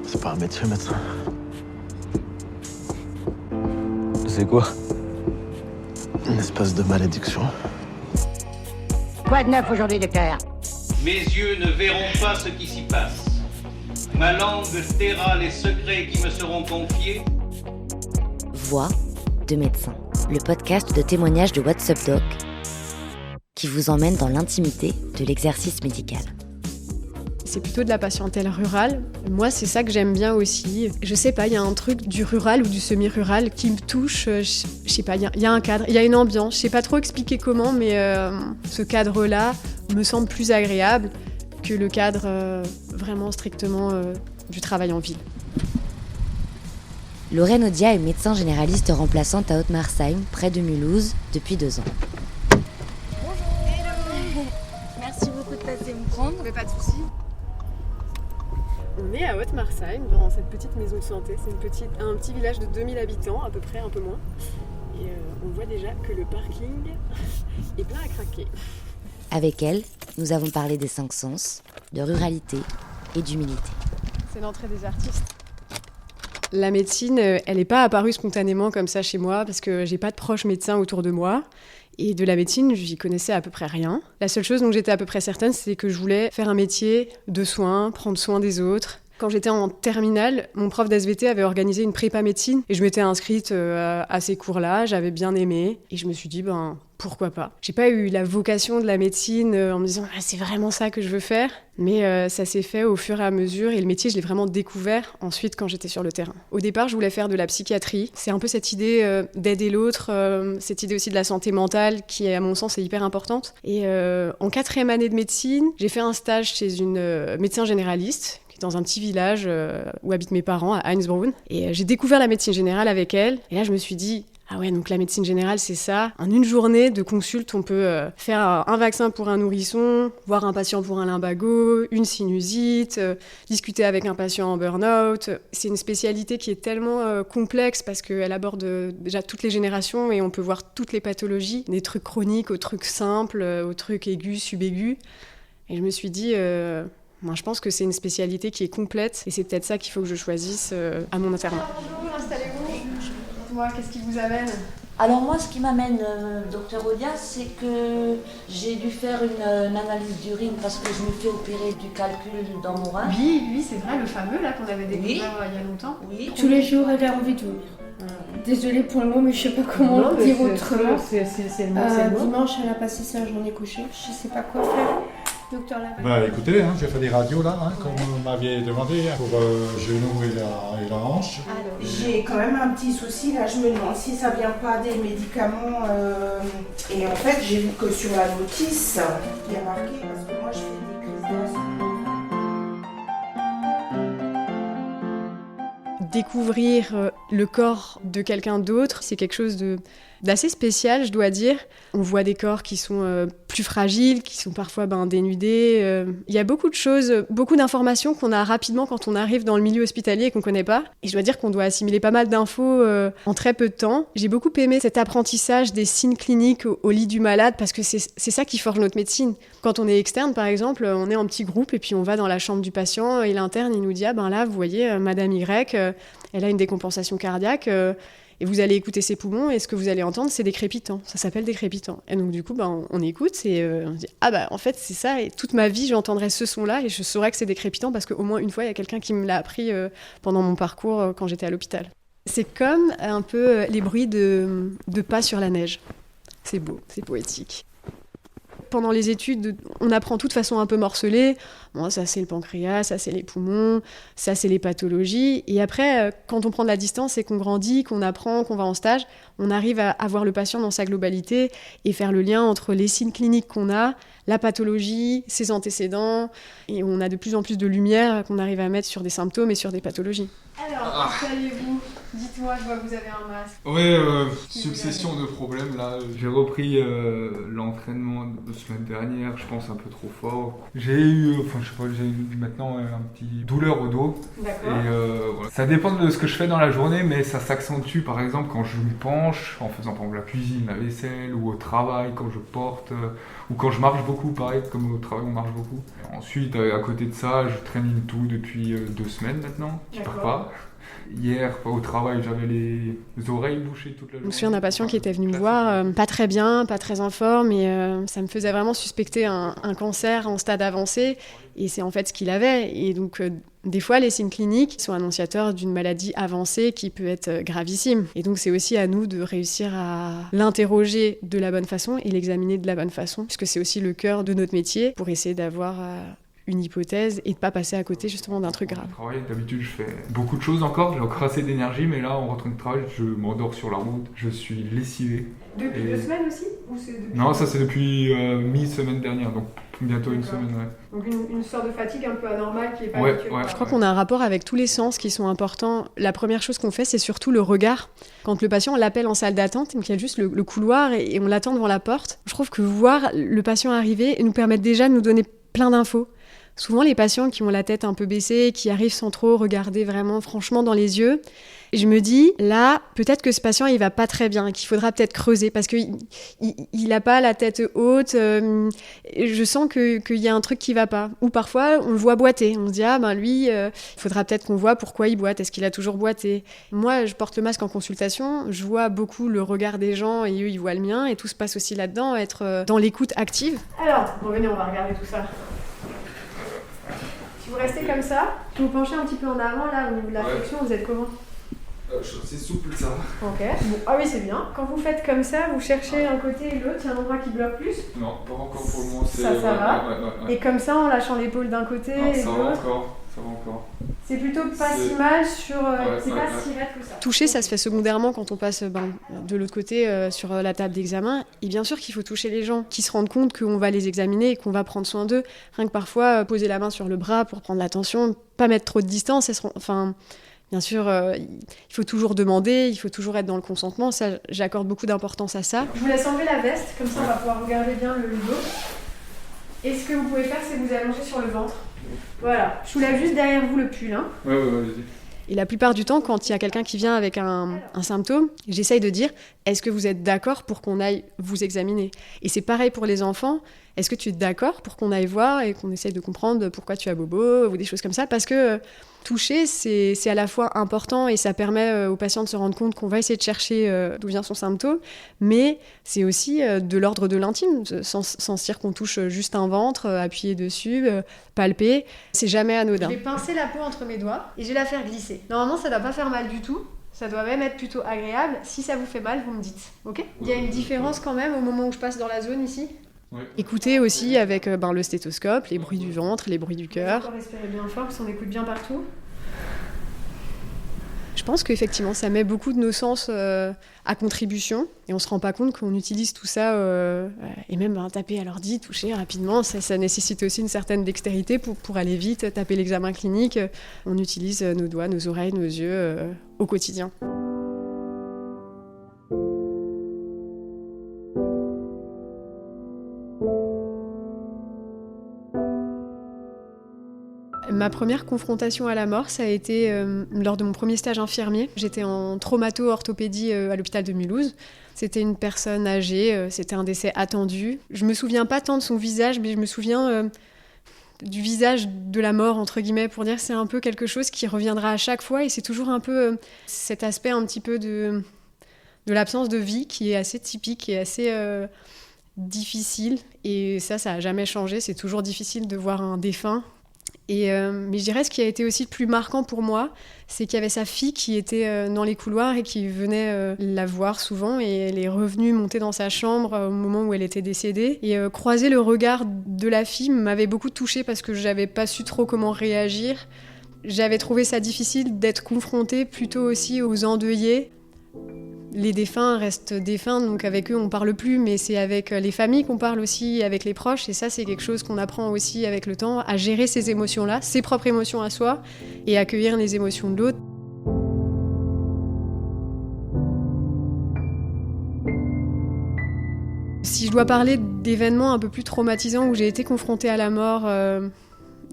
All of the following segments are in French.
C'est pas un métier, médecin. C'est quoi? Une espèce de malédiction. Quoi de neuf aujourd'hui, docteur? Mes yeux ne verront pas ce qui s'y passe. Ma langue taira les secrets qui me seront confiés. Voix de médecin, le podcast de témoignages de What's Up Doc qui vous emmène dans l'intimité de l'exercice médical. C'est plutôt de la patientèle rurale. Moi, c'est ça que j'aime bien aussi. Je sais pas, il y a un truc du rural ou du semi-rural qui me touche. Je sais pas, il y a un cadre, il y a une ambiance. Je sais pas trop expliquer comment, mais ce cadre-là me semble plus agréable que le cadre vraiment strictement du travail en ville. Lorraine Audia est médecin généraliste remplaçante à Haute-Marsheim, près de Mulhouse, depuis 2 ans. Bonjour. Merci beaucoup de passer me prendre. Mais pas de soucis. On est à Haute-Marsheim, dans cette petite maison de santé. C'est un petit village de 2000 habitants, à peu près, un peu moins. Et on voit déjà que le parking est plein à craquer. Avec elle, nous avons parlé des 5 sens, de ruralité et d'humilité. C'est l'entrée des artistes. La médecine, elle n'est pas apparue spontanément comme ça chez moi, parce que j'ai pas de proches médecins autour de moi. Et de la médecine, j'y connaissais à peu près rien. La seule chose dont j'étais à peu près certaine, c'est que je voulais faire un métier de soins, prendre soin des autres. Quand j'étais en terminale, mon prof d'SVT avait organisé une prépa médecine et je m'étais inscrite à ces cours-là, j'avais bien aimé et je me suis dit, pourquoi pas. J'ai pas eu la vocation de la médecine en me disant c'est vraiment ça que je veux faire, mais ça s'est fait au fur et à mesure et le métier, je l'ai vraiment découvert ensuite quand j'étais sur le terrain. Au départ, je voulais faire de la psychiatrie. C'est un peu cette idée d'aider l'autre, cette idée aussi de la santé mentale qui, à mon sens, est hyper importante. Et en 4e année de médecine, j'ai fait un stage chez une médecin généraliste dans un petit village où habitent mes parents, à Heinzbrunn. Et j'ai découvert la médecine générale avec elle. Et là, je me suis dit, ah ouais, donc la médecine générale, c'est ça. En une journée de consulte, on peut faire un vaccin pour un nourrisson, voir un patient pour un lumbago, une sinusite, discuter avec un patient en burn-out. C'est une spécialité qui est tellement complexe parce qu'elle aborde déjà toutes les générations et on peut voir toutes les pathologies, des trucs chroniques aux trucs simples, aux trucs aigus, subaigus. Et je me suis dit... Moi, je pense que c'est une spécialité qui est complète et c'est peut-être ça qu'il faut que je choisisse à mon internat. Bonjour, installez-vous. Dites-moi, qu'est-ce qui vous amène ? Alors moi, ce qui m'amène, docteur Audia, c'est que j'ai dû faire une analyse d'urine parce que je me fais opérer du calcul dans mon rein. Oui, c'est vrai, le fameux là qu'on avait découvert il y a longtemps. Oui. Tous les jours, elle a envie de venir. Désolée pour le mot, mais je sais pas comment le dire autrement. C'est le mot. Dimanche, elle a passé sa journée couchée. Je sais pas quoi faire. Docteur Laval. Écoutez, j'ai fait des radios là, comme vous m'aviez demandé, pour le genou et la hanche. Alors, j'ai quand même un petit souci, là je me demande si ça vient pas des médicaments. Et en fait, j'ai vu que sur la notice, il y a marqué, parce que moi je fais des crises d'asthme. Découvrir le corps de quelqu'un d'autre, c'est quelque chose d'assez spécial, je dois dire. On voit des corps qui sont plus fragiles, qui sont parfois dénudés. Il y a beaucoup de choses, beaucoup d'informations qu'on a rapidement quand on arrive dans le milieu hospitalier et qu'on ne connaît pas. Et je dois dire qu'on doit assimiler pas mal d'infos en très peu de temps. J'ai beaucoup aimé cet apprentissage des signes cliniques au lit du malade parce que c'est ça qui forge notre médecine. Quand on est externe, par exemple, on est en petit groupe et puis on va dans la chambre du patient et l'interne, il nous dit « Ah là, vous voyez, Madame Y, elle a une décompensation cardiaque. Et vous allez écouter ses poumons et ce que vous allez entendre, c'est des crépitants. Ça s'appelle des crépitants. Et donc du coup, on écoute et on dit « Ah en fait, c'est ça. Et toute ma vie, j'entendrai ce son-là et je saurais que c'est des crépitants parce qu'au moins une fois, il y a quelqu'un qui me l'a appris pendant mon parcours quand j'étais à l'hôpital. » C'est comme un peu les bruits de pas sur la neige. C'est beau, c'est poétique. Pendant les études, on apprend tout de façon un peu morcelée. Bon, ça, c'est le pancréas, ça, c'est les poumons, ça, c'est les pathologies. Et après, quand on prend de la distance et qu'on grandit, qu'on apprend, qu'on va en stage, on arrive à voir le patient dans sa globalité et faire le lien entre les signes cliniques qu'on a, la pathologie, ses antécédents. Et on a de plus en plus de lumière qu'on arrive à mettre sur des symptômes et sur des pathologies. Alors, installez-vous. Dites-moi, je vois que vous avez un masque. Ouais, succession de problèmes là. J'ai repris l'entraînement de semaine dernière, je pense un peu trop fort. J'ai eu maintenant un petit douleur au dos. D'accord. Et voilà. Ça dépend de ce que je fais dans la journée, mais ça s'accentue par exemple quand je me penche, en faisant par exemple la cuisine, la vaisselle, ou au travail quand je porte, ou quand je marche beaucoup, pareil, comme au travail on marche beaucoup. Et ensuite, à côté de ça, je traîne tout depuis 2 semaines maintenant, je pars pas. Hier, au travail, j'avais les oreilles bouchées toute la journée. Je me souviens d'un patient qui était venu me voir, pas très bien, pas très en forme, et ça me faisait vraiment suspecter un cancer en stade avancé, et c'est en fait ce qu'il avait. Et donc, des fois, les signes cliniques sont annonciateurs d'une maladie avancée qui peut être gravissime. Et donc, c'est aussi à nous de réussir à l'interroger de la bonne façon et l'examiner de la bonne façon, puisque c'est aussi le cœur de notre métier, pour essayer d'avoir une hypothèse et de pas passer à côté justement d'un truc grave. D'habitude, je fais beaucoup de choses encore, j'ai encore assez d'énergie, mais là, en rentrant de travail, je m'endors sur la route, je suis lessivé. Depuis 2 semaines aussi ou c'est depuis... Non, ça c'est depuis mi-semaine dernière, donc bientôt une semaine. Ouais. Donc une sorte de fatigue un peu anormale qui est pas habituelle. Je crois qu'on a un rapport avec tous les sens qui sont importants. La première chose qu'on fait, c'est surtout le regard. Quand le patient, on l'appelle en salle d'attente, donc il y a juste le couloir et on l'attend devant la porte. Je trouve que voir le patient arriver nous permet déjà de nous donner plein d'infos. Souvent, les patients qui ont la tête un peu baissée, qui arrivent sans trop regarder vraiment franchement dans les yeux, et je me dis, là, peut-être que ce patient, il va pas très bien, qu'il faudra peut-être creuser, parce qu'il a pas la tête haute, je sens qu'il y a un truc qui va pas. Ou parfois, on le voit boiter, on se dit, lui, il faudra peut-être qu'on voit pourquoi il boite, est-ce qu'il a toujours boité ? Moi, je porte le masque en consultation, je vois beaucoup le regard des gens, et eux, ils voient le mien, et tout se passe aussi là-dedans, être dans l'écoute active. Alors, bon, venez, on va regarder tout ça. Si vous restez comme ça, si vous penchez un petit peu en avant, là, au niveau de la flexion, vous êtes comment ? C'est souple, ça va. Ok. Bon. Ah oui, c'est bien. Quand vous faites comme ça, vous cherchez un côté et l'autre, il y a un endroit qui bloque plus ? Non, pas encore pour le moment. Ça va. Ouais. Et comme ça, en lâchant l'épaule d'un côté et de l'autre ? Ça va encore. C'est plutôt pas si mal sur... c'est pas si raide que ça. Toucher, ça se fait secondairement quand on passe de l'autre côté sur la table d'examen. Et bien sûr qu'il faut toucher les gens, qui se rendent compte qu'on va les examiner et qu'on va prendre soin d'eux. Rien que parfois, poser la main sur le bras pour prendre l'attention, pas mettre trop de distance. Bien sûr, il faut toujours demander, il faut toujours être dans le consentement. Ça, j'accorde beaucoup d'importance à ça. Je vous laisse enlever la veste, comme ça on va pouvoir regarder bien le dos. Et ce que vous pouvez faire, c'est vous allonger sur le ventre. Voilà, je soulève juste derrière vous le pull. Ouais, vas-y. Et la plupart du temps, quand il y a quelqu'un qui vient avec un symptôme, j'essaye de dire « Est-ce que vous êtes d'accord pour qu'on aille vous examiner ?» Et c'est pareil pour les enfants. Est-ce que tu es d'accord pour qu'on aille voir et qu'on essaye de comprendre pourquoi tu as bobo ou des choses comme ça ? Parce que toucher, c'est à la fois important et ça permet aux patients de se rendre compte qu'on va essayer de chercher d'où vient son symptôme, mais c'est aussi de l'ordre de l'intime, sans se dire qu'on touche juste un ventre, appuyer dessus, palper. C'est jamais anodin. Je vais pincer la peau entre mes doigts et je vais la faire glisser. Normalement, ça ne doit pas faire mal du tout. Ça doit même être plutôt agréable. Si ça vous fait mal, vous me dites. Ok ? Il y a une différence quand même au moment où je passe dans la zone ici ? Ouais. Écoutez aussi avec le stéthoscope, les bruits du ventre, les bruits du cœur. Respirez bien fort, parce qu'on écoute bien partout. Je pense qu'effectivement, ça met beaucoup de nos sens à contribution et on se rend pas compte qu'on utilise tout ça et même taper à l'ordi, toucher rapidement, ça nécessite aussi une certaine dextérité pour aller vite, taper l'examen clinique. On utilise nos doigts, nos oreilles, nos yeux au quotidien. Ma première confrontation à la mort, ça a été lors de mon premier stage infirmier. J'étais en traumato-orthopédie à l'hôpital de Mulhouse. C'était une personne âgée, c'était un décès attendu. Je me souviens pas tant de son visage, mais je me souviens du visage de la mort, entre guillemets, pour dire que c'est un peu quelque chose qui reviendra à chaque fois. Et c'est toujours un peu cet aspect un petit peu de l'absence de vie qui est assez typique et assez difficile. Et ça a jamais changé. C'est toujours difficile de voir un défunt. Mais je dirais ce qui a été aussi le plus marquant pour moi, c'est qu'il y avait sa fille qui était dans les couloirs et qui venait la voir souvent, et elle est revenue monter dans sa chambre au moment où elle était décédée. Et croiser le regard de la fille m'avait beaucoup touchée parce que j'avais pas su trop comment réagir. J'avais trouvé ça difficile d'être confrontée plutôt aussi aux endeuillés. Les défunts restent défunts, donc avec eux on parle plus, mais c'est avec les familles qu'on parle aussi, avec les proches, et ça c'est quelque chose qu'on apprend aussi avec le temps, à gérer ces émotions-là, ses propres émotions à soi, et accueillir les émotions de l'autre. Si je dois parler d'événements un peu plus traumatisants où j'ai été confrontée à la mort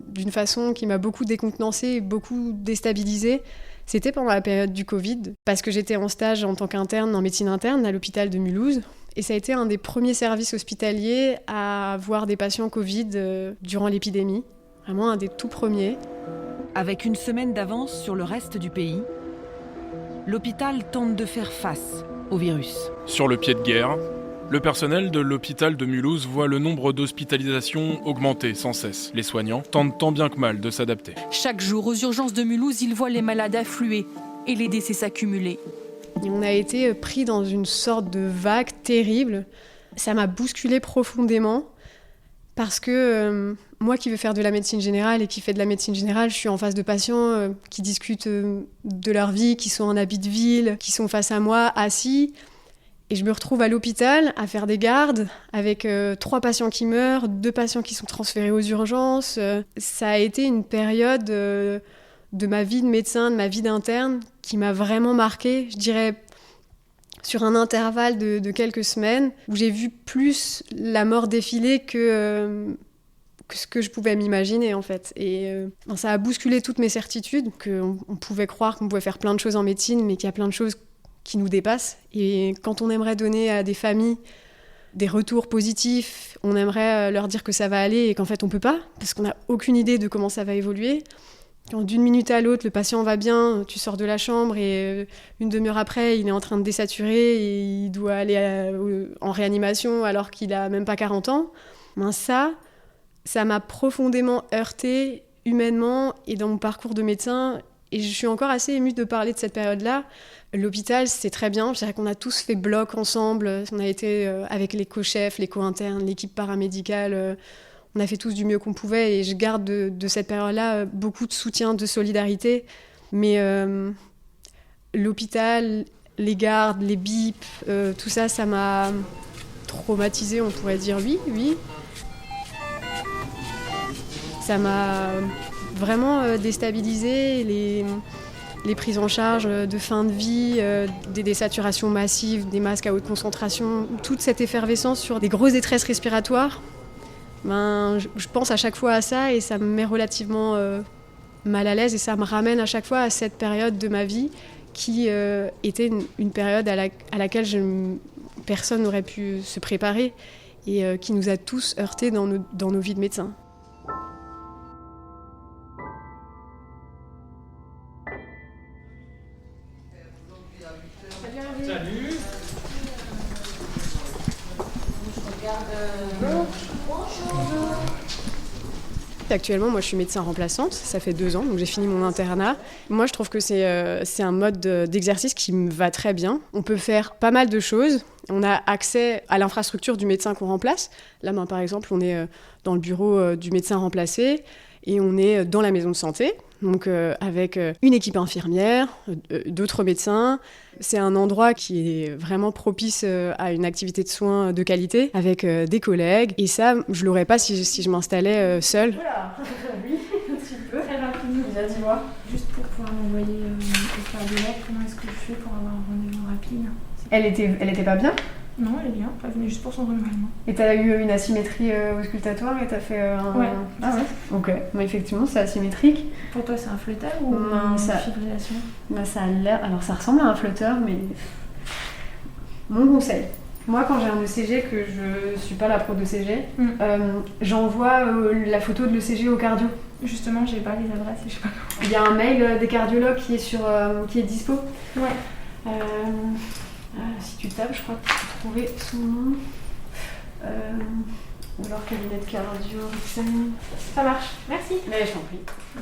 d'une façon qui m'a beaucoup décontenancée et beaucoup déstabilisée, c'était pendant la période du Covid, parce que j'étais en stage en tant qu'interne en médecine interne à l'hôpital de Mulhouse. Et ça a été un des premiers services hospitaliers à voir des patients Covid durant l'épidémie. Vraiment un des tout premiers. Avec une semaine d'avance sur le reste du pays, l'hôpital tente de faire face au virus. Sur le pied de guerre, le personnel de l'hôpital de Mulhouse voit le nombre d'hospitalisations augmenter sans cesse. Les soignants tentent tant bien que mal de s'adapter. Chaque jour, aux urgences de Mulhouse, ils voient les malades affluer et les décès s'accumuler. Et on a été pris dans une sorte de vague terrible. Ça m'a bousculée profondément parce que moi qui veux faire de la médecine générale et qui fais de la médecine générale, je suis en face de patients qui discutent de leur vie, qui sont en habit de ville, qui sont face à moi, assis. Et je me retrouve à l'hôpital à faire des gardes avec 3 patients qui meurent, 2 patients qui sont transférés aux urgences. Ça a été une période de ma vie de médecin, de ma vie d'interne, qui m'a vraiment marquée, je dirais, sur un intervalle de quelques semaines, où j'ai vu plus la mort défiler que ce que je pouvais m'imaginer, en fait. Et ça a bousculé toutes mes certitudes, qu'on pouvait croire qu'on pouvait faire plein de choses en médecine, mais qu'il y a plein de choses qui nous dépassent. Et quand on aimerait donner à des familles des retours positifs, on aimerait leur dire que ça va aller et qu'en fait on peut pas, parce qu'on n'a aucune idée de comment ça va évoluer. Quand d'une minute à l'autre, le patient va bien, tu sors de la chambre et une demi-heure après, il est en train de désaturer et il doit aller en réanimation alors qu'il a même pas 40 ans. Ça m'a profondément heurtée humainement et dans mon parcours de médecin. Et je suis encore assez émue de parler de cette période-là. L'hôpital, c'est très bien. Je dirais qu'on a tous fait bloc ensemble. On a été avec les co-chefs, les co-internes, l'équipe paramédicale. On a fait tous du mieux qu'on pouvait. Et je garde de cette période-là beaucoup de soutien, de solidarité. Mais l'hôpital, les gardes, les bips, tout ça, ça m'a traumatisée, on pourrait dire oui. Ça m'a vraiment déstabilisée. Les prises en charge de fin de vie, des désaturations massives, des masques à haute concentration, toute cette effervescence sur des grosses détresses respiratoires, je pense à chaque fois à ça et ça me met relativement mal à l'aise et ça me ramène à chaque fois à cette période de ma vie qui était une période à laquelle personne n'aurait pu se préparer et qui nous a tous heurtés dans nos vies de médecins. Salut. Actuellement, moi, je suis médecin remplaçante. Ça fait 2 ans, donc j'ai fini mon internat. Moi, je trouve que c'est un mode d'exercice qui me va très bien. On peut faire pas mal de choses. On a accès à l'infrastructure du médecin qu'on remplace. Là, par exemple, on est dans le bureau du médecin remplacé et on est dans la maison de santé. Donc avec une équipe infirmière, d'autres médecins. C'est un endroit qui est vraiment propice à une activité de soins de qualité avec des collègues. Et ça, je l'aurais pas si je m'installais seule. Voilà, oui, un petit peu. Très rapidement, dis-moi. Juste pour pouvoir m'envoyer au cardiologue, comment est-ce que je fais pour avoir un rendez-vous rapide? Elle était pas bien? Non, elle est bien. Elle venait juste pour son renouvellement. Et t'as eu une asymétrie auscultatoire et t'as fait un... Ouais. Ah ouais. Ok. Mais effectivement, c'est asymétrique. Pour toi, c'est un flotteur ou une fibrillation? Ça a l'air... Alors, ça ressemble à un flotteur, mais... Mon conseil. Moi, quand j'ai un ECG, que je suis pas la pro d'ECG, j'envoie la photo de l'ECG au cardio. Justement, j'ai pas les adresses et je sais pas comment. Il y a un mail des cardiologues qui est dispo. Ouais. Si tu tapes, je crois que tu peux trouver son nom. Ou alors cabinet de cardio. Ça marche, merci. Mais je t'en prie.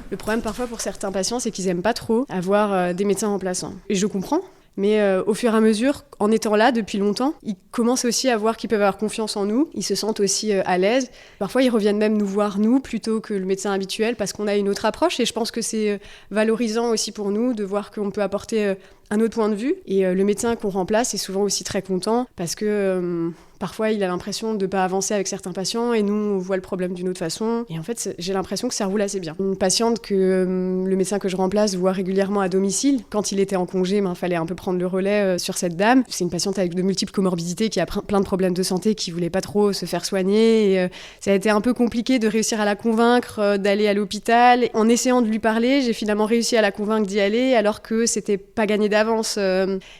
Le problème parfois pour certains patients, c'est qu'ils aiment pas trop avoir des médecins remplaçants. Et je comprends. Mais au fur et à mesure, en étant là depuis longtemps, ils commencent aussi à voir qu'ils peuvent avoir confiance en nous. Ils se sentent aussi à l'aise. Parfois, ils reviennent même nous voir, nous, plutôt que le médecin habituel, parce qu'on a une autre approche. Et je pense que c'est valorisant aussi pour nous de voir qu'on peut apporter un autre point de vue. Et le médecin qu'on remplace est souvent aussi très content parce que parfois il a l'impression de ne pas avancer avec certains patients et nous on voit le problème d'une autre façon. Et en fait j'ai l'impression que ça roule assez bien. Une patiente que le médecin que je remplace voit régulièrement à domicile. Quand il était en congé, il fallait un peu prendre le relais sur cette dame. C'est une patiente avec de multiples comorbidités qui a plein de problèmes de santé, qui voulait pas trop se faire soigner. Et, ça a été un peu compliqué de réussir à la convaincre d'aller à l'hôpital. En essayant de lui parler, j'ai finalement réussi à la convaincre d'y aller alors que c'était pas gagné d'avance.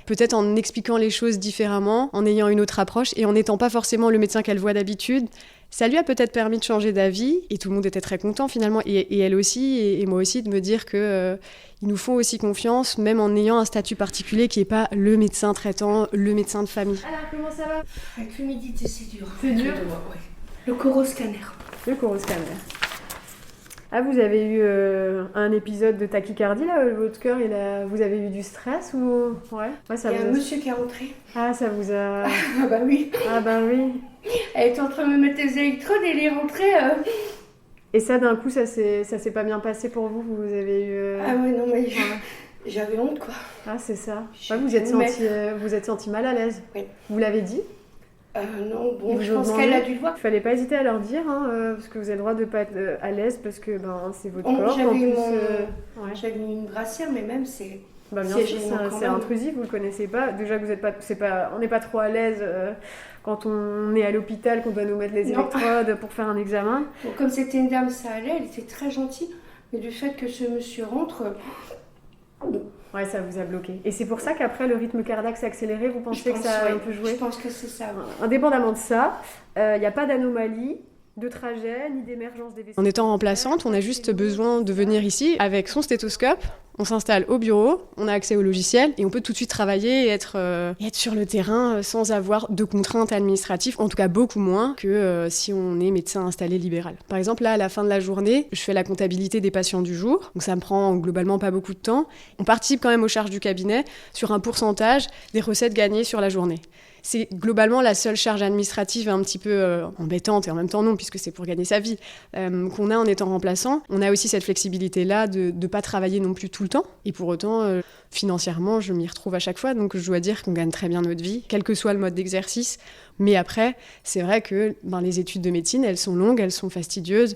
Peut-être en expliquant les choses différemment, en ayant une autre approche et en n'étant pas forcément le médecin qu'elle voit d'habitude. Ça lui a peut-être permis de changer d'avis et tout le monde était très content finalement. Et elle aussi, et moi aussi, de me dire que ils nous font aussi confiance, même en ayant un statut particulier qui n'est pas le médecin traitant, le médecin de famille. Alors, comment ça va? Avec l'humidité, c'est dur. C'est dur? Ouais. Le coroscanner. Le coroscanner. Ah, vous avez eu un épisode de tachycardie là, votre cœur, vous avez eu du stress ou ouais, ça Il y a un monsieur qui est rentré. Ah, ça vous a... Ah bah oui. Ah bah oui. Elle était en train de me mettre les électrodes et elle est rentrée. Et ça, d'un coup, ça s'est pas bien passé pour vous? Vous avez eu... Ah ouais, non mais j'avais honte quoi. Ah, c'est ça. Ouais, vous êtes senti mal à l'aise? Oui. Vous l'avez dit? Non, bon, je pense qu'elle a dû le voir. Il fallait pas hésiter à leur dire, parce que vous avez le droit de pas être à l'aise, parce que c'est votre corps. J'avais une brassière, mais même c'est... Bien sûr, c'est intrusif, vous le connaissez pas. Déjà que on n'est pas trop à l'aise quand on est à l'hôpital, qu'on doit nous mettre les électrodes pour faire un examen. Bon, comme c'était une dame, ça allait, elle était très gentille. Mais du fait que ce monsieur rentre... Ouais, ça vous a bloqué. Et c'est pour ça qu'après, le rythme cardiaque s'est accéléré, vous pensez que ça a un peu joué? Je pense que c'est ça. Indépendamment de ça, il n'y a pas d'anomalie, de trajet, ni d'émergence des vaisseaux. En étant remplaçante, on a juste besoin de venir ici avec son stéthoscope. On s'installe au bureau, on a accès au logiciel et on peut tout de suite travailler et être sur le terrain sans avoir de contraintes administratives, en tout cas beaucoup moins que si on est médecin installé libéral. Par exemple, là, à la fin de la journée, je fais la comptabilité des patients du jour, donc ça me prend globalement pas beaucoup de temps. On participe quand même aux charges du cabinet sur un pourcentage des recettes gagnées sur la journée. C'est globalement la seule charge administrative un petit peu embêtante, et en même temps non, puisque c'est pour gagner sa vie, qu'on a en étant remplaçant. On a aussi cette flexibilité-là de ne pas travailler non plus tout le temps. Et pour autant, financièrement, je m'y retrouve à chaque fois. Donc je dois dire qu'on gagne très bien notre vie, quel que soit le mode d'exercice. Mais après, c'est vrai que les études de médecine, elles sont longues, elles sont fastidieuses.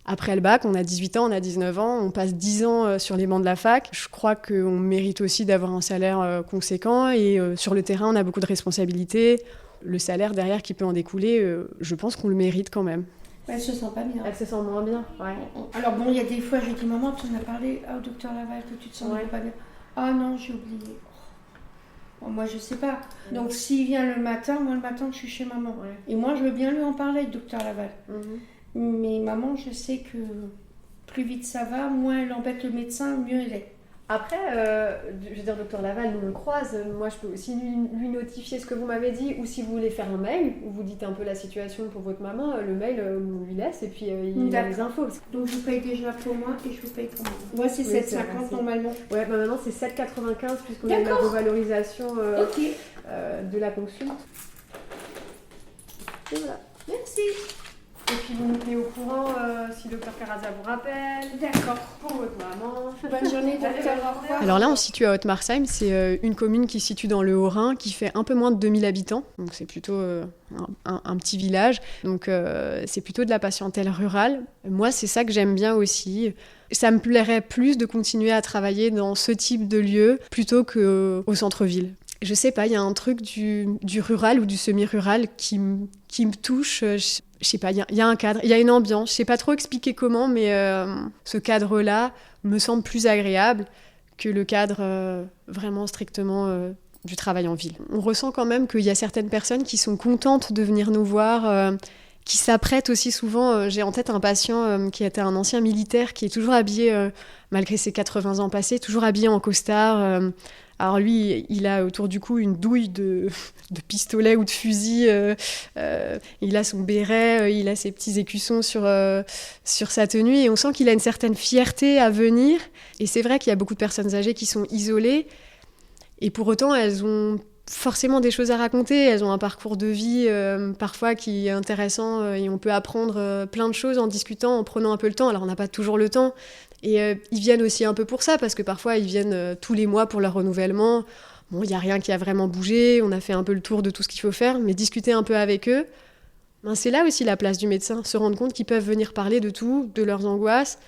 Après le bac, on a 18 ans, on a 19 ans, on passe 10 ans sur les bancs de la fac. Je crois qu'on mérite aussi d'avoir un salaire conséquent et sur le terrain, on a beaucoup de responsabilités. Le salaire derrière qui peut en découler, je pense qu'on le mérite quand même. Elle se sent pas bien. Elle se sent moins bien, ouais. Alors bon, il y a des fois, j'ai dit, maman, tu en as parlé au docteur Laval que tu te sens pas bien. Ah non, j'ai oublié. Bon, moi, je sais pas. Donc s'il vient le matin, moi le matin, je suis chez maman. Ouais. Et moi, je veux bien lui en parler, docteur Laval. Mais maman, je sais que plus vite ça va, moins elle embête le médecin, mieux elle est. Après, je veux dire, docteur Laval, nous on le croise. Moi, je peux aussi lui notifier ce que vous m'avez dit, ou si vous voulez faire un mail, où vous dites un peu la situation pour votre maman, le mail, on lui laisse, et puis il a les infos. Donc, je vous paye déjà pour moi, et je vous paye pour moi. Moi, c'est 7,50 normalement. Ouais, maintenant, c'est 7,95, puisqu'on a eu la revalorisation de la consulte. Et voilà. Merci. Et puis vous nous tenez au courant si le docteur Caraza vous rappelle. D'accord. Pour votre maman. Bonne journée, docteur. Au revoir. Alors là, on se situe à Haute-Marsheim. C'est une commune qui se situe dans le Haut-Rhin, qui fait un peu moins de 2000 habitants. Donc c'est plutôt un petit village. Donc c'est plutôt de la patientèle rurale. Moi, c'est ça que j'aime bien aussi. Ça me plairait plus de continuer à travailler dans ce type de lieu plutôt qu'au centre-ville. Je sais pas, il y a un truc du rural ou du semi-rural qui me touche. Je sais pas, il y a un cadre, il y a une ambiance. Je sais pas trop expliquer comment, mais ce cadre-là me semble plus agréable que le cadre vraiment strictement du travail en ville. On ressent quand même qu'il y a certaines personnes qui sont contentes de venir nous voir, qui s'apprêtent aussi souvent. J'ai en tête un patient qui était un ancien militaire qui est toujours habillé, malgré ses 80 ans passés, toujours habillé en costard. Alors lui, il a autour du cou une douille de pistolet ou de fusil. Il a son béret, il a ses petits écussons sur sa tenue. Et on sent qu'il a une certaine fierté à venir. Et c'est vrai qu'il y a beaucoup de personnes âgées qui sont isolées. Et pour autant, elles ont forcément des choses à raconter. Elles ont un parcours de vie parfois qui est intéressant et on peut apprendre plein de choses en discutant, en prenant un peu le temps. Alors on n'a pas toujours le temps, Et ils viennent aussi un peu pour ça, parce que parfois ils viennent tous les mois pour leur renouvellement. Bon, il n'y a rien qui a vraiment bougé, on a fait un peu le tour de tout ce qu'il faut faire, mais discuter un peu avec eux, c'est là aussi la place du médecin, se rendre compte qu'ils peuvent venir parler de tout, de leurs angoisses,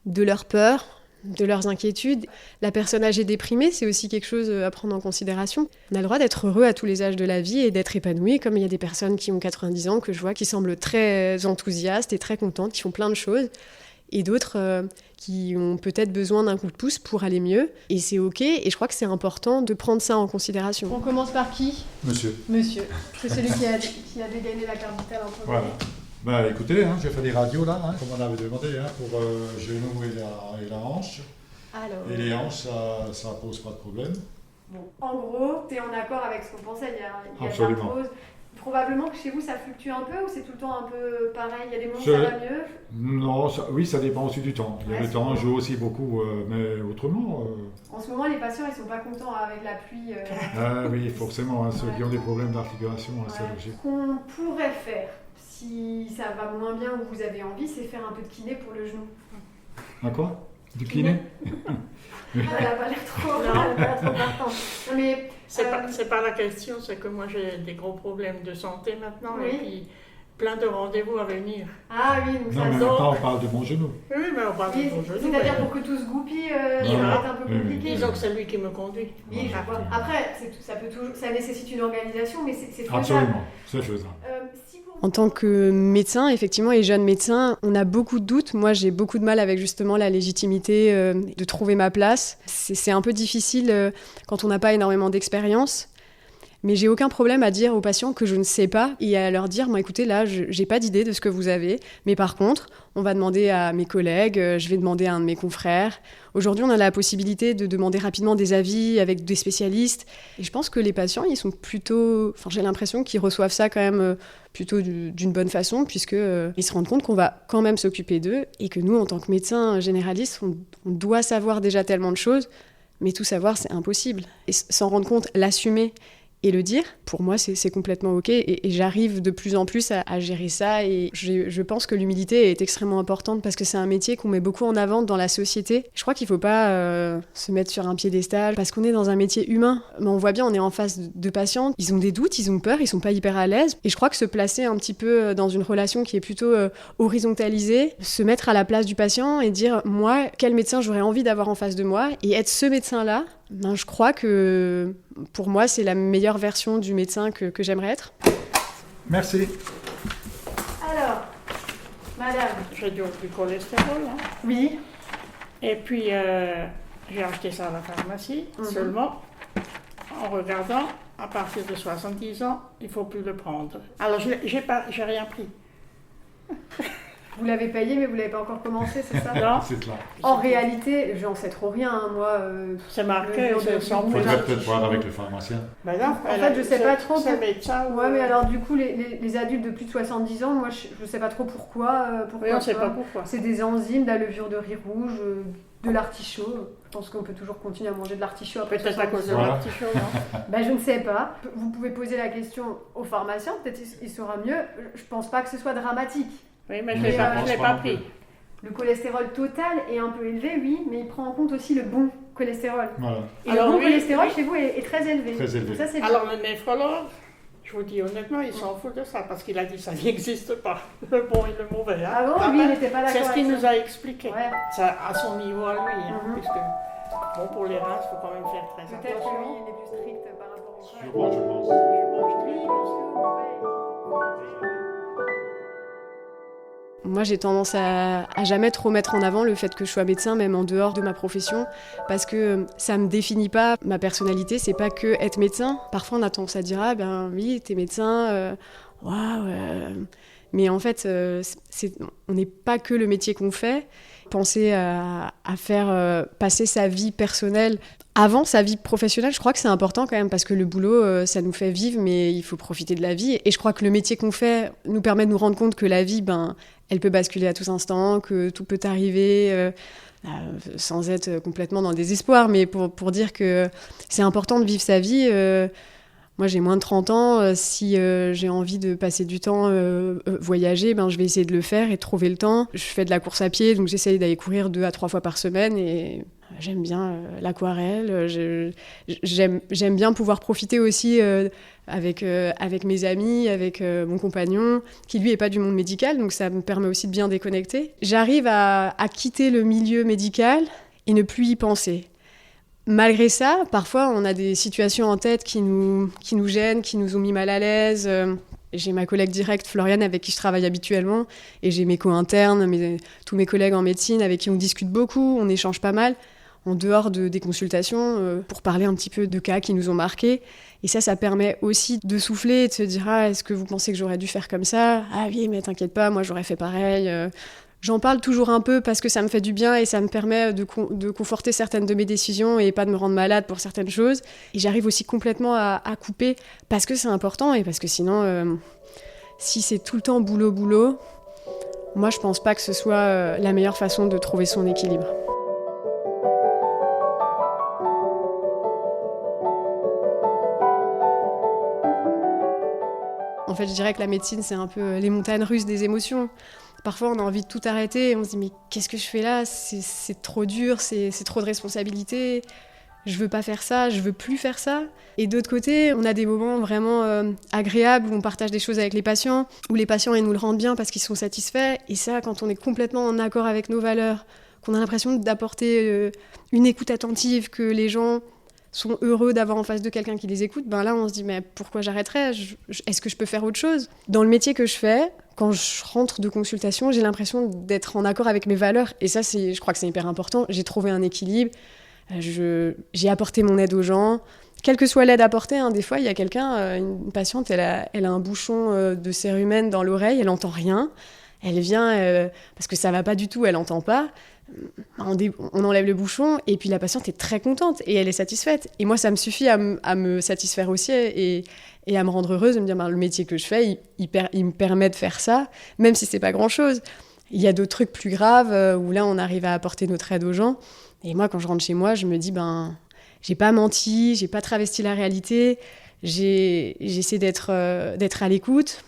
de leurs peurs, de leurs inquiétudes. La personne âgée déprimée, c'est aussi quelque chose à prendre en considération. On a le droit d'être heureux à tous les âges de la vie et d'être épanoui, comme il y a des personnes qui ont 90 ans que je vois qui semblent très enthousiastes et très contentes, qui font plein de choses, et d'autres qui ont peut-être besoin d'un coup de pouce pour aller mieux. Et c'est OK, et je crois que c'est important de prendre ça en considération. On commence par qui ? Monsieur. Monsieur. C'est celui qui a dégainé la carte vitale en premier. Voilà. Écoutez, j'ai fait des radios là, comme on avait demandé, pour genou et la hanche. Alors... Et les hanches, ça pose pas de problème. Bon, en gros, tu es en accord avec ce qu'on pensait, il y a Absolument. de Probablement que chez vous, ça fluctue un peu ou c'est tout le temps un peu pareil? Il y a des moments où ça va mieux? Non, oui, ça dépend aussi du temps. Il y a le temps joue aussi beaucoup, mais autrement... En ce moment, les patients, ils sont pas contents avec la pluie. Oui, forcément, ceux qui ont des problèmes d'articulation, c'est logique. Ce qu'on pourrait faire, si ça va moins bien ou vous avez envie, c'est faire un peu de kiné pour le genou. À quoi? Du kiné? Elle n'a pas l'air trop partante. Mais c'est pas la question, c'est que moi j'ai des gros problèmes de santé maintenant et puis plein de rendez-vous à venir. Ah oui, donc non, mais maintenant on parle de mon genou. Oui, mais on parle de mon genou. C'est-à-dire pour que tout se goupille, ça va être un peu compliqué. Disons que c'est lui qui me conduit. Oui, je vois. Après, ça nécessite une organisation, mais c'est faisable. Absolument, c'est faisable. En tant que médecin, effectivement, et jeune médecin, on a beaucoup de doutes. Moi, j'ai beaucoup de mal avec justement la légitimité de trouver ma place. C'est un peu difficile quand on n'a pas énormément d'expérience. Mais j'ai aucun problème à dire aux patients que je ne sais pas et à leur dire, écoutez, là, j'ai pas d'idée de ce que vous avez. Mais par contre, on va demander à mes collègues, je vais demander à un de mes confrères. Aujourd'hui, on a la possibilité de demander rapidement des avis avec des spécialistes. Et je pense que les patients, ils sont plutôt... j'ai l'impression qu'ils reçoivent ça quand même plutôt d'une bonne façon, puisqu'ils se rendent compte qu'on va quand même s'occuper d'eux et que nous, en tant que médecins généralistes, on doit savoir déjà tellement de choses, mais tout savoir, c'est impossible. Et s'en rendre compte, l'assumer et le dire, pour moi, c'est complètement OK. Et j'arrive de plus en plus à gérer ça. Et je pense que l'humilité est extrêmement importante parce que c'est un métier qu'on met beaucoup en avant dans la société. Je crois qu'il ne faut pas se mettre sur un piédestal parce qu'on est dans un métier humain. Mais on voit bien, on est en face de patients. Ils ont des doutes, ils ont peur, ils ne sont pas hyper à l'aise. Et je crois que se placer un petit peu dans une relation qui est plutôt horizontalisée, se mettre à la place du patient et dire, moi, quel médecin j'aurais envie d'avoir en face de moi et être ce médecin-là, je crois que pour moi, c'est la meilleure version du médecin que j'aimerais être. Merci. Alors, madame. J'ai du cholestérol. Oui. Et puis, j'ai acheté ça à la pharmacie, seulement en regardant, à partir de 70 ans, il ne faut plus le prendre. Alors, j'ai rien pris. Vous l'avez payé, mais vous ne l'avez pas encore commencé, c'est ça? Non. C'est clair. En réalité, j'en sais trop rien, moi. C'est marqué, c'est sans Il faudrait peut-être voir avec le pharmacien. Ben non, en fait, je ne sais pas trop. C'est médecin. Ouais, mais alors du coup, les adultes de plus de 70 ans, moi, je ne sais pas trop pourquoi. Oui, on ne sait pas pourquoi. C'est des enzymes, de la levure de riz rouge, de l'artichaut. Je pense qu'on peut toujours continuer à manger de l'artichaut après. Peut-être à cause de l'artichaut, non? Je ne sais pas. Vous pouvez poser la question au pharmacien, peut-être il saura mieux. Je ne pense pas que ce soit dramatique. Oui, mais je ne l'ai pas pris. Le cholestérol total est un peu élevé, oui, mais il prend en compte aussi le bon cholestérol. Voilà. Et le bon cholestérol chez vous est très élevé. Très élevé. Donc ça, c'est alors le néphrologue, je vous dis honnêtement, il s'en fout de ça, parce qu'il a dit que ça n'existe pas, le bon et le mauvais. Ah bon, lui, il n'était pas d'accord. C'est ce qu'il nous a expliqué. Ouais. Ça, à son niveau à lui, puisque bon, pour les reins, il faut quand même faire très attention. Peut-être que lui, il est plus strict par rapport au rein. Sûrement, je pense. Moi, j'ai tendance à jamais trop mettre en avant le fait que je sois médecin, même en dehors de ma profession, parce que ça me définit pas. Ma personnalité, c'est pas que être médecin. Parfois, on a tendance à dire, ah ben oui, t'es médecin, waouh. Mais en fait, on n'est pas que le métier qu'on fait. Penser à faire passer sa vie personnelle avant sa vie professionnelle, je crois que c'est important quand même, parce que le boulot, ça nous fait vivre, mais il faut profiter de la vie. Et je crois que le métier qu'on fait nous permet de nous rendre compte que la vie, elle peut basculer à tout instant, que tout peut arriver, sans être complètement dans le désespoir, mais pour dire que c'est important de vivre sa vie Moi, j'ai moins de 30 ans. Si j'ai envie de passer du temps voyager, je vais essayer de le faire et de trouver le temps. Je fais de la course à pied, donc j'essaye d'aller courir 2 à 3 fois par semaine et j'aime bien l'aquarelle. J'aime bien pouvoir profiter aussi avec mes amis, avec mon compagnon, qui lui n'est pas du monde médical, donc ça me permet aussi de bien déconnecter. J'arrive à quitter le milieu médical et ne plus y penser. Malgré ça, parfois, on a des situations en tête qui nous gênent, qui nous ont mis mal à l'aise. J'ai ma collègue directe, Floriane, avec qui je travaille habituellement, et j'ai mes co-internes, tous mes collègues en médecine avec qui on discute beaucoup, on échange pas mal, en dehors des consultations, pour parler un petit peu de cas qui nous ont marqués. Et ça permet aussi de souffler et de se dire « Ah, est-ce que vous pensez que j'aurais dû faire comme ça ? Ah oui, mais t'inquiète pas, moi j'aurais fait pareil. » J'en parle toujours un peu parce que ça me fait du bien et ça me permet de conforter certaines de mes décisions et pas de me rendre malade pour certaines choses. Et j'arrive aussi complètement à couper parce que c'est important et parce que sinon, si c'est tout le temps boulot, moi je pense pas que ce soit la meilleure façon de trouver son équilibre. En fait, je dirais que la médecine, c'est un peu les montagnes russes des émotions. Parfois, on a envie de tout arrêter et on se dit « Mais qu'est-ce que je fais là ? C'est trop dur, c'est trop de responsabilités. Je veux pas faire ça, je veux plus faire ça. » Et d'autre côté, on a des moments vraiment agréables où on partage des choses avec les patients, où les patients ils nous le rendent bien parce qu'ils sont satisfaits. Et ça, quand on est complètement en accord avec nos valeurs, qu'on a l'impression d'apporter une écoute attentive, que les gens sont heureux d'avoir en face de quelqu'un qui les écoute, là on se dit mais pourquoi j'arrêterais ? Est-ce que je peux faire autre chose ? Dans le métier que je fais, quand je rentre de consultation, j'ai l'impression d'être en accord avec mes valeurs et ça je crois que c'est hyper important. J'ai trouvé un équilibre, j'ai apporté mon aide aux gens, quelle que soit l'aide apportée, des fois il y a quelqu'un, une patiente, elle a un bouchon de cérumen dans l'oreille, elle n'entend rien, elle vient parce que ça va pas du tout, elle n'entend pas. On enlève le bouchon et puis la patiente est très contente et elle est satisfaite. Et moi, ça me suffit à me satisfaire aussi et à me rendre heureuse de me dire le métier que je fais, il me permet de faire ça, même si c'est pas grand-chose. Il y a d'autres trucs plus graves où là, on arrive à apporter notre aide aux gens. Et moi, quand je rentre chez moi, je me dis j'ai pas menti, j'ai pas travesti la réalité, j'essaie d'être à l'écoute.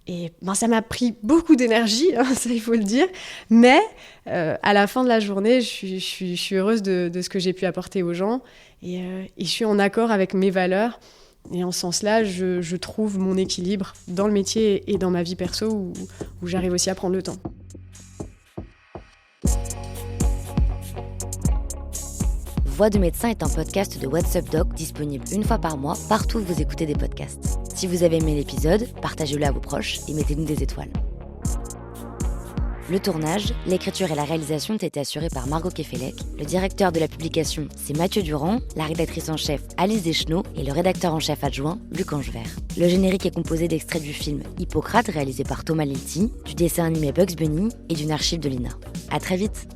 Et ça m'a pris beaucoup d'énergie, ça il faut le dire, mais à la fin de la journée, je suis heureuse de ce que j'ai pu apporter aux gens et je suis en accord avec mes valeurs. Et en ce sens-là, je trouve mon équilibre dans le métier et dans ma vie perso où j'arrive aussi à prendre le temps. Voix de médecin est un podcast de WhatsApp Doc disponible une fois par mois partout où vous écoutez des podcasts. Si vous avez aimé l'épisode, partagez-le à vos proches et mettez-nous des étoiles. Le tournage, l'écriture et la réalisation ont été assurés par Margot Kefelec, le directeur de la publication c'est Mathieu Durand, la rédactrice en chef Alice Deschenaux et le rédacteur en chef adjoint Luc Angevert. Le générique est composé d'extraits du film Hippocrate réalisé par Thomas Lilti, du dessin animé Bugs Bunny et d'une archive de l'INA. À très vite.